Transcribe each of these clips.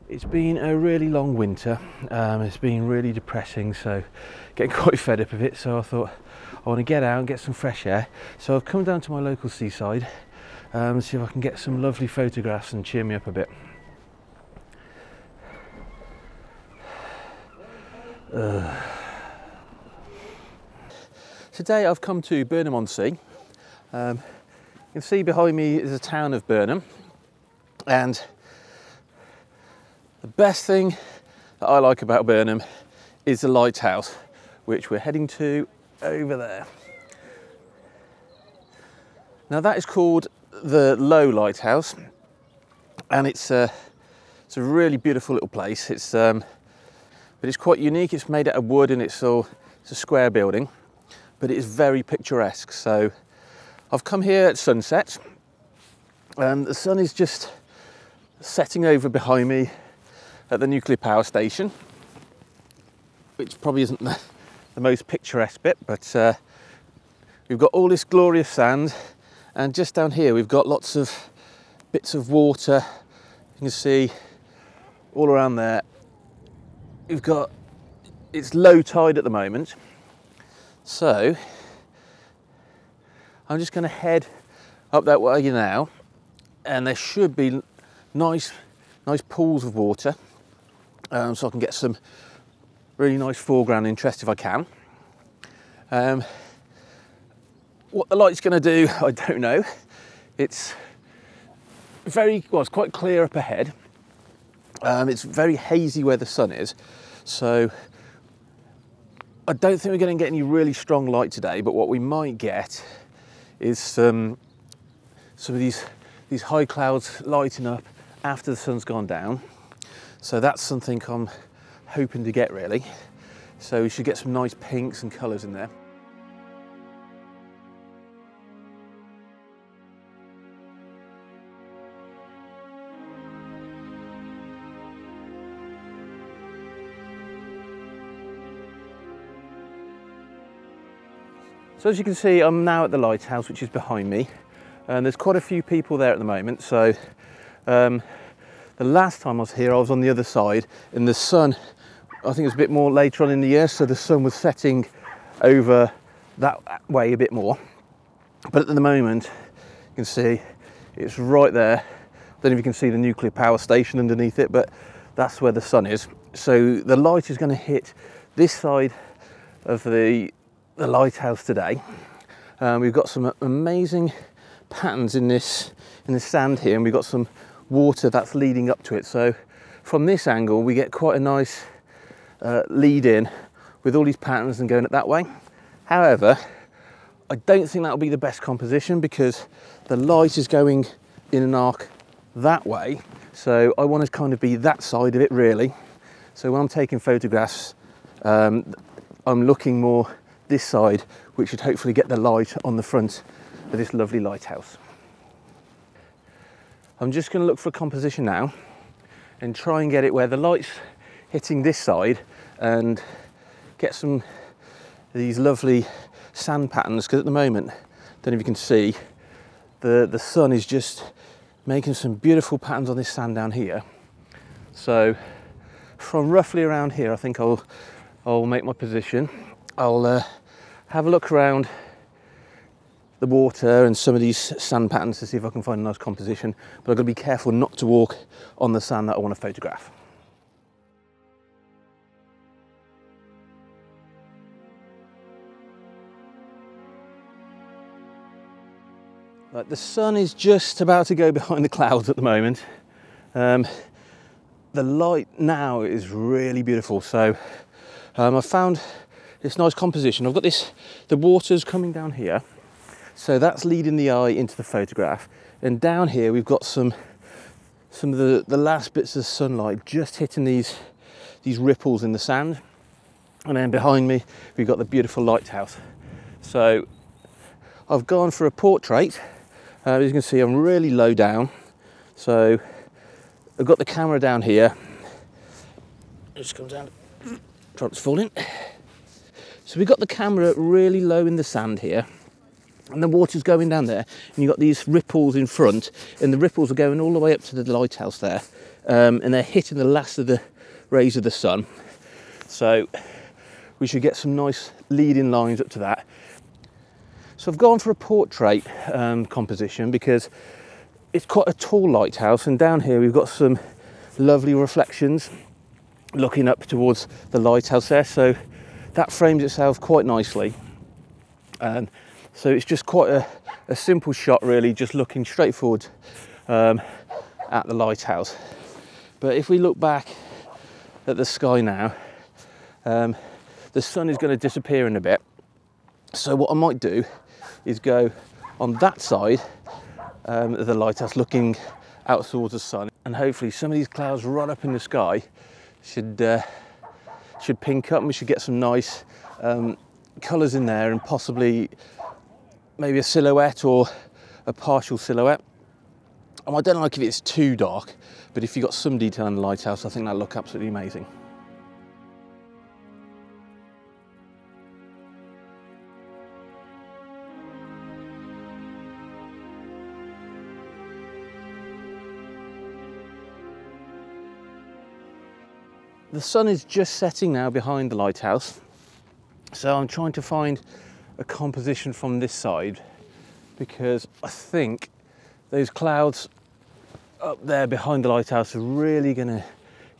It's been a really long winter. It's been really depressing, so getting quite fed up of it. So I thought I want to get out and get some fresh air. So I've come down to my local seaside and see if I can get some lovely photographs and cheer me up a bit. Today I've come to Burnham-on-Sea. You can see behind me is the town of Burnham, and the best thing that I like about Burnham is the lighthouse, which we're heading to over there. Now that is called the Low Lighthouse, and it's a really beautiful little place. But it's quite unique. It's made out of wood, and it's a square building, but it is very picturesque. So I've come here at sunset, and the sun is just setting over behind me at the nuclear power station, which probably isn't the most picturesque bit, but we've got all this glorious sand, and just down here we've got lots of bits of water. You can see all around there. It's low tide at the moment, so I'm just going to head up that way now, and there should be nice pools of water, so I can get some really nice foreground interest if I can. What the light's going to do, I don't know. It's quite clear up ahead. It's very hazy where the sun is, so I don't think we're going to get any really strong light today, but what we might get is some of these high clouds lighting up after the sun's gone down. So that's something I'm hoping to get, really. So we should get some nice pinks and colours in there. So as you can see, I'm now at the lighthouse, which is behind me, and there's quite a few people there at the moment. So the last time I was here, I was on the other side, and the sun, I think it was a bit more later on in the year, so the sun was setting over that way a bit more. But at the moment, you can see it's right there. I don't know if you can see the nuclear power station underneath it, but that's where the sun is. So the light is going to hit this side of the lighthouse today. We've got some amazing patterns in this sand here, and we've got some water that's leading up to it. So from this angle we get quite a nice lead in with all these patterns and going it that way. However, I don't think that'll be the best composition because the light is going in an arc that way, so I want to kind of be that side of it really. So when I'm taking photographs, I'm looking more this side, which should hopefully get the light on the front of this lovely lighthouse. I'm just going to look for a composition now and try and get it where the light's hitting this side and get some of these lovely sand patterns, because at the moment, I don't know if you can see, the sun is just making some beautiful patterns on this sand down here. So from roughly around here, I think I'll make my position. I'll have a look around the water and some of these sand patterns to see if I can find a nice composition, but I've got to be careful not to walk on the sand that I want to photograph. Right, the sun is just about to go behind the clouds at the moment. The light now is really beautiful, so I've found this nice composition. I've got the water's coming down here, so that's leading the eye into the photograph, and down here we've got some of the last bits of sunlight just hitting these ripples in the sand, and then behind me we've got the beautiful lighthouse. So I've gone for a portrait. As you can see, I'm really low down, so I've got the camera down here. It just comes down, drops falling. So we've got the camera really low in the sand here, and the water's going down there, and you've got these ripples in front, and the ripples are going all the way up to the lighthouse there, and they're hitting the last of the rays of the sun. So we should get some nice leading lines up to that. So I've gone for a portrait composition because it's quite a tall lighthouse, and down here we've got some lovely reflections looking up towards the lighthouse there, so that frames itself quite nicely. And so it's just quite a simple shot really, just looking straight forward at the lighthouse. But if we look back at the sky now, the sun is going to disappear in a bit, so what I might do is go on that side of the lighthouse looking out towards the sun, and hopefully some of these clouds right up in the sky should pink up, and we should get some nice colours in there, and possibly maybe a silhouette or a partial silhouette. And I don't like if it's too dark, but if you've got some detail in the lighthouse, I think that'll look absolutely amazing. The sun is just setting now behind the lighthouse, so I'm trying to find a composition from this side, because I think those clouds up there behind the lighthouse are really going to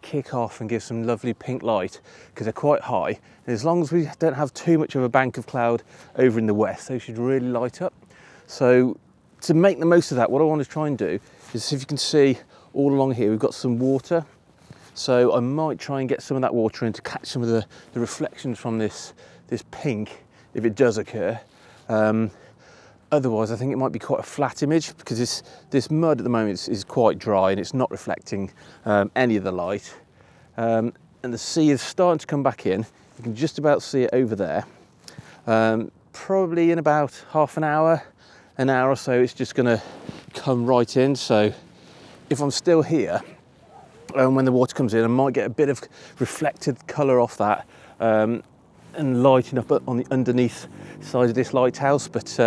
kick off and give some lovely pink light, because they're quite high, and as long as we don't have too much of a bank of cloud over in the west, they should really light up. So to make the most of that, what I want to try and do is, if you can see all along here, we've got some water. So I might try and get some of that water in to catch some of the reflections from this pink, if it does occur. Otherwise, I think it might be quite a flat image, because this mud at the moment is quite dry and it's not reflecting any of the light. And the sea is starting to come back in. You can just about see it over there. Probably in about half an hour or so, it's just going to come right in. So if I'm still here, when the water comes in, I might get a bit of reflected colour off that and lighting up on the underneath side of this lighthouse, but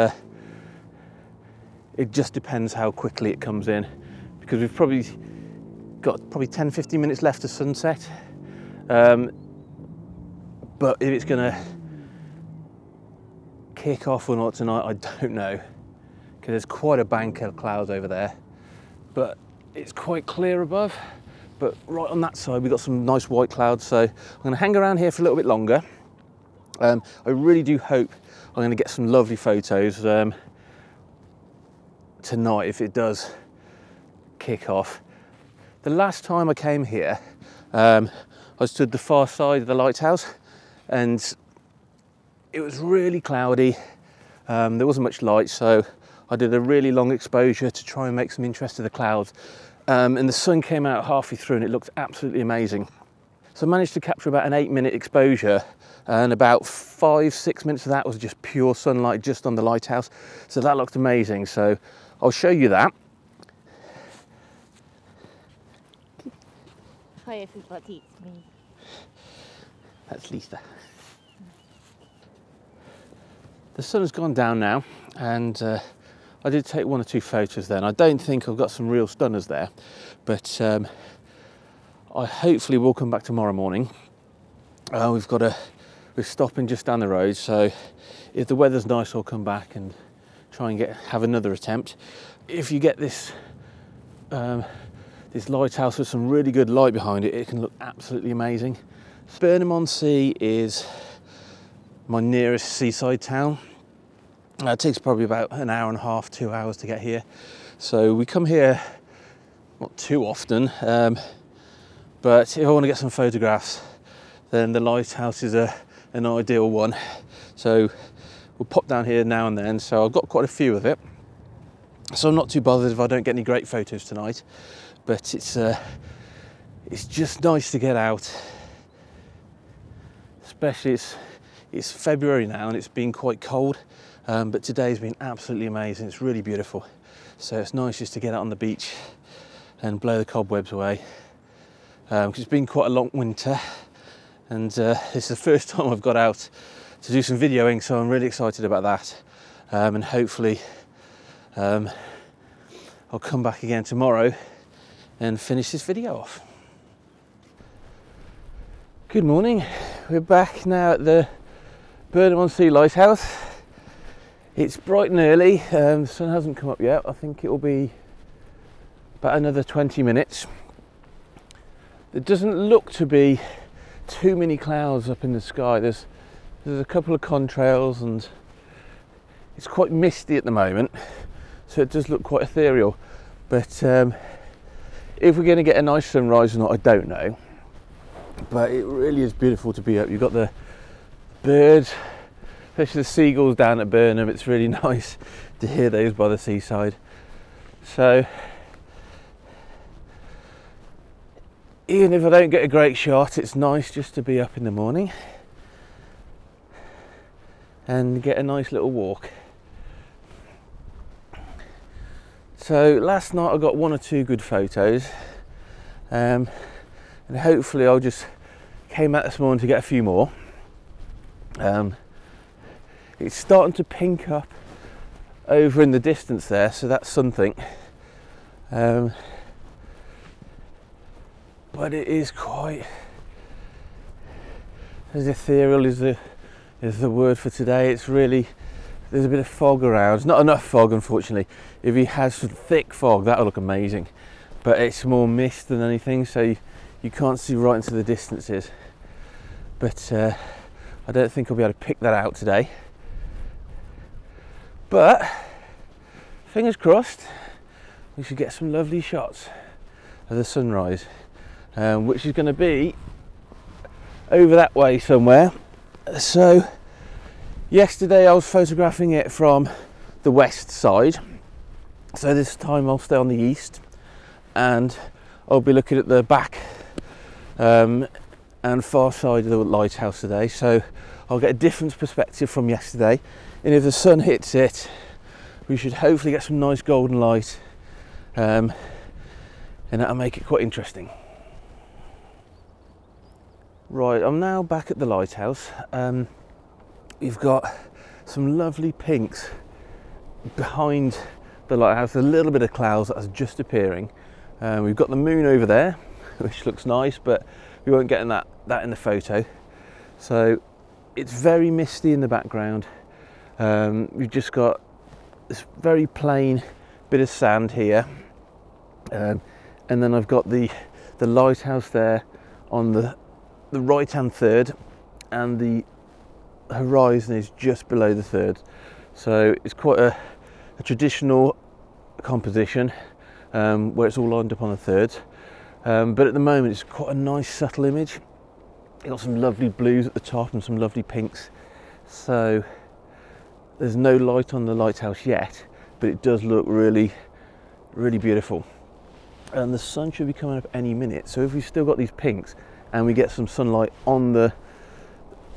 it just depends how quickly it comes in, because we've probably got 10-15 minutes left to sunset, but if it's going to kick off or not tonight, I don't know, because there's quite a bank of clouds over there, but it's quite clear above. But right on that side, we've got some nice white clouds, so I'm going to hang around here for a little bit longer. I really do hope I'm going to get some lovely photos tonight if it does kick off. The last time I came here, I stood the far side of the lighthouse, and it was really cloudy. There wasn't much light, so I did a really long exposure to try and make some interest of the clouds. And the sun came out halfway through and it looked absolutely amazing. So I managed to capture about an 8-minute exposure, and about 5-6 minutes of that was just pure sunlight just on the lighthouse. So that looked amazing. So I'll show you that. Hi everybody, it's me. That's Lisa. The sun has gone down now, and I did take 1 or 2 photos then. I don't think I've got some real stunners there, but I hopefully will come back tomorrow morning. We're stopping just down the road, so if the weather's nice, I'll come back and try and have another attempt. If you get this this lighthouse with some really good light behind it, it can look absolutely amazing. Burnham-on-Sea is my nearest seaside town. It takes probably about an hour and a half, 2 hours to get here. So we come here not too often, but if I want to get some photographs, then the lighthouse is an ideal one. So we'll pop down here now and then. So I've got quite a few of it. So I'm not too bothered if I don't get any great photos tonight, but it's just nice to get out. Especially it's February now and it's been quite cold. But today's been absolutely amazing. It's really beautiful. So it's nice just to get out on the beach and blow the cobwebs away. Because it's been quite a long winter, and it's the first time I've got out to do some videoing, so I'm really excited about that. And hopefully I'll come back again tomorrow and finish this video off. Good morning, we're back now at the Burnham-on-Sea Lighthouse. It's bright and early, the sun hasn't come up yet. I think it will be about another 20 minutes. There doesn't look to be too many clouds up in the sky. There's a couple of contrails and it's quite misty at the moment, so it does look quite ethereal. But if we're going to get a nice sunrise or not, I don't know. But it really is beautiful to be up. You've got the birds, especially the seagulls down at Burnham. It's really nice to hear those by the seaside. So even if I don't get a great shot, it's nice just to be up in the morning and get a nice little walk. So last night I got 1 or 2 good photos, and hopefully I'll just came out this morning to get a few more. It's starting to pink up over in the distance there, so that's something. But it is quite as ethereal is the word for today. It's really, there's a bit of fog around. Not enough fog, unfortunately. If he has some thick fog, that'll look amazing. But it's more mist than anything, so you can't see right into the distances. But I don't think I'll be able to pick that out today. But fingers crossed, we should get some lovely shots of the sunrise. Which is going to be over that way somewhere. So yesterday I was photographing it from the west side, so this time I'll stay on the east and I'll be looking at the back and far side of the lighthouse today, so I'll get a different perspective from yesterday, and if the sun hits it we should hopefully get some nice golden light, and that'll make it quite interesting. Right, I'm now back at the lighthouse. We've got some lovely pinks behind the lighthouse, a little bit of clouds that's just appearing. We've got the moon over there, which looks nice, but we won't get in that in the photo. So it's very misty in the background. We've just got this very plain bit of sand here, and then I've got the lighthouse there on the right hand third, and the horizon is just below the third, so it's quite a traditional composition where it's all lined up on the third, but at the moment it's quite a nice subtle image. You've got some lovely blues at the top and some lovely pinks, so there's no light on the lighthouse yet, but it does look really beautiful, and the sun should be coming up any minute. So if we've still got these pinks and we get some sunlight on the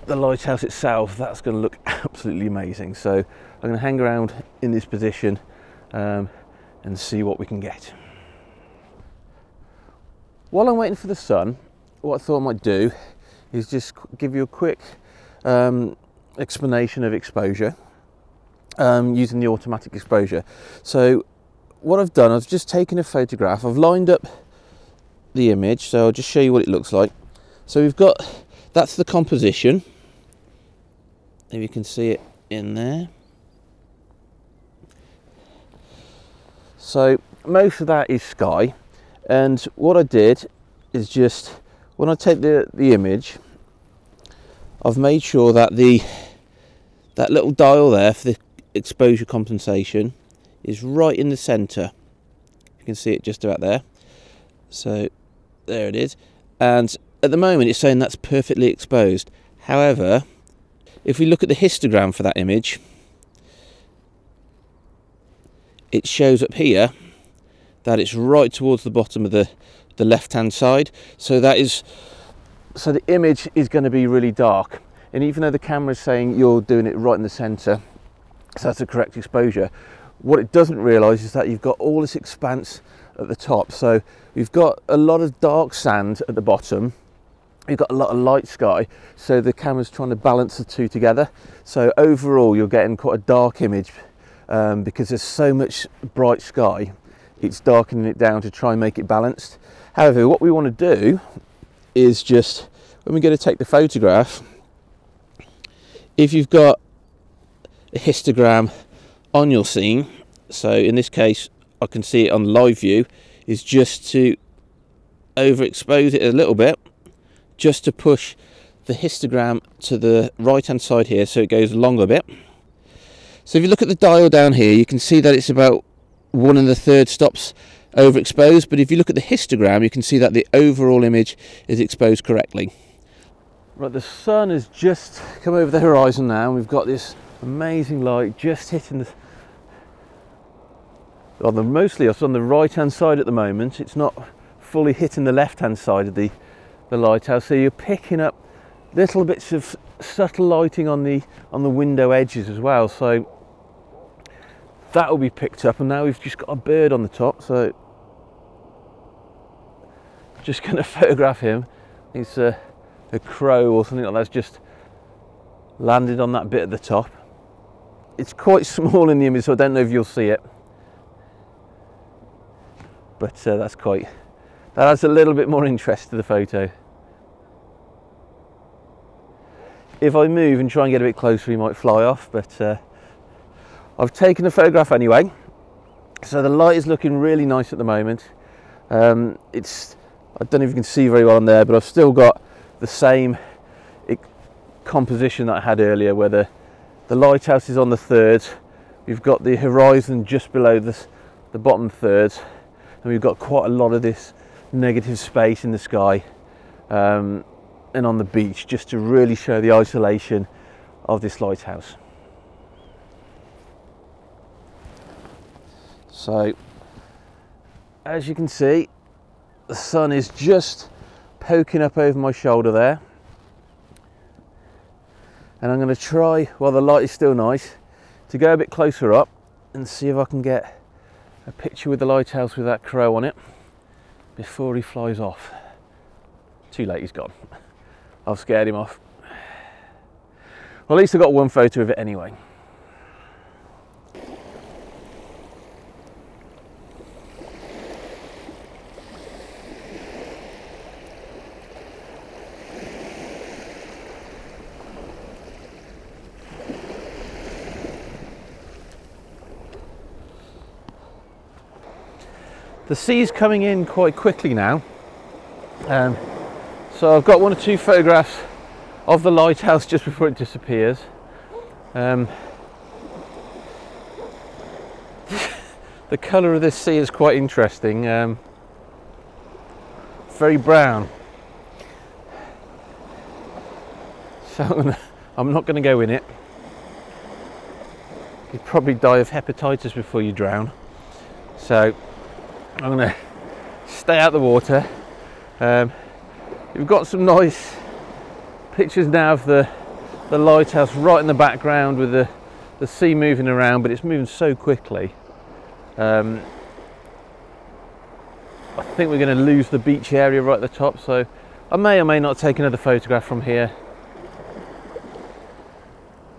lighthouse itself, that's going to look absolutely amazing. So I'm going to hang around in this position and see what we can get. While I'm waiting for the sun, what I thought I might do is just give you a quick explanation of exposure using the automatic exposure. So what I've done, I've just taken a photograph, I've lined up the image, so I'll just show you what it looks like. So we've got, that's the composition, if you can see it in there. So most of that is sky, and what I did is just, when I take the image, I've made sure that that little dial there for the exposure compensation is right in the center. You can see it just about there. So there it is, and at the moment it's saying that's perfectly exposed. However, if we look at the histogram for that image, it shows up here that it's right towards the bottom of the left hand side, so the image is going to be really dark. And even though the camera is saying you're doing it right in the center, so that's the correct exposure, what it doesn't realize is that you've got all this expanse at the top. So we've got a lot of dark sand at the bottom, you've got a lot of light sky, so the camera's trying to balance the two together. So overall you're getting quite a dark image because there's so much bright sky. it's darkening it down to try and make it balanced. However, what we want to do is just, when we go to take the photograph, if you've got a histogram on your scene, so in this case I can see it on live view, is just to overexpose it a little bit, just to push the histogram to the right hand side here so it goes along a bit. So if you look at the dial down here, you can see that it's about 1 1/3 stops overexposed, but if you look at the histogram, you can see that the overall image is exposed correctly. Right, the sun has just come over the horizon now, and we've got this amazing light just hitting mostly it's on the right hand side at the moment. It's not fully hitting the left hand side of the lighthouse, so you're picking up little bits of subtle lighting on the window edges as well, so that will be picked up. And now we've just got a bird on the top, so just going to photograph him. It's a crow or something like that's just landed on that bit at the top. It's quite small in the image, so I don't know if you'll see it, but that adds a little bit more interest to the photo. If I move and try and get a bit closer, he might fly off, but I've taken a photograph anyway. So the light is looking really nice at the moment. I don't know if you can see very well on there, but I've still got the same composition that I had earlier, where the lighthouse is on the third, we've got the horizon just below the bottom third, and we've got quite a lot of this negative space in the sky and on the beach, just to really show the isolation of this lighthouse. So as you can see, the sun is just poking up over my shoulder there, and I'm going to try, while the light is still nice, to go a bit closer up and see if I can get a picture with the lighthouse with that crow on it before he flies off. Too late, he's gone. I've scared him off. Well, at least I got one photo of it anyway. The sea's coming in quite quickly now, so I've got 1 or 2 photographs of the lighthouse just before it disappears. The colour of this sea is quite interesting, very brown, so I'm not going to go in it. You'd probably die of hepatitis before you drown, so I'm going to stay out the water. We've got some nice pictures now of the lighthouse right in the background with the sea moving around, but it's moving so quickly. I think we're going to lose the beach area right at the top, so I may or may not take another photograph from here.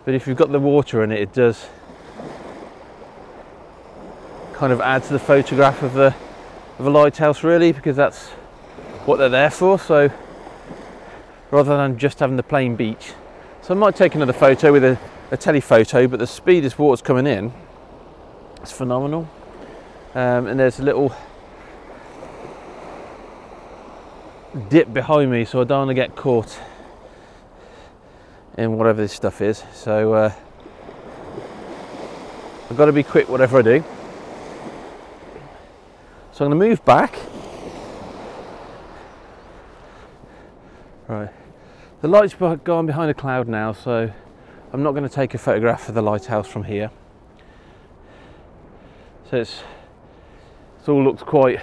But if you've got the water in it, it does kind of add to the photograph of the lighthouse, really, because that's what they're there for. So rather than just having the plain beach, so I might take another photo with a telephoto, but the speed this water's coming in, it's phenomenal. And there's a little dip behind me, so I don't want to get caught in whatever this stuff is, so I've got to be quick whatever I do. So I'm going to move back. Right, the light's gone behind a cloud now, so I'm not going to take a photograph of the lighthouse from here. So it all looks quite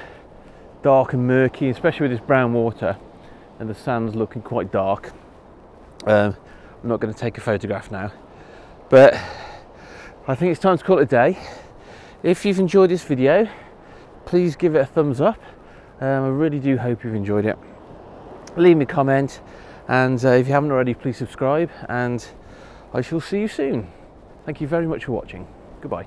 dark and murky, especially with this brown water and the sand's looking quite dark. I'm not going to take a photograph now, but I think it's time to call it a day. If you've enjoyed this video, please give it a thumbs up. I really do hope you've enjoyed it. Leave me a comment, and if you haven't already, please subscribe, and I shall see you soon. Thank you very much for watching. Goodbye.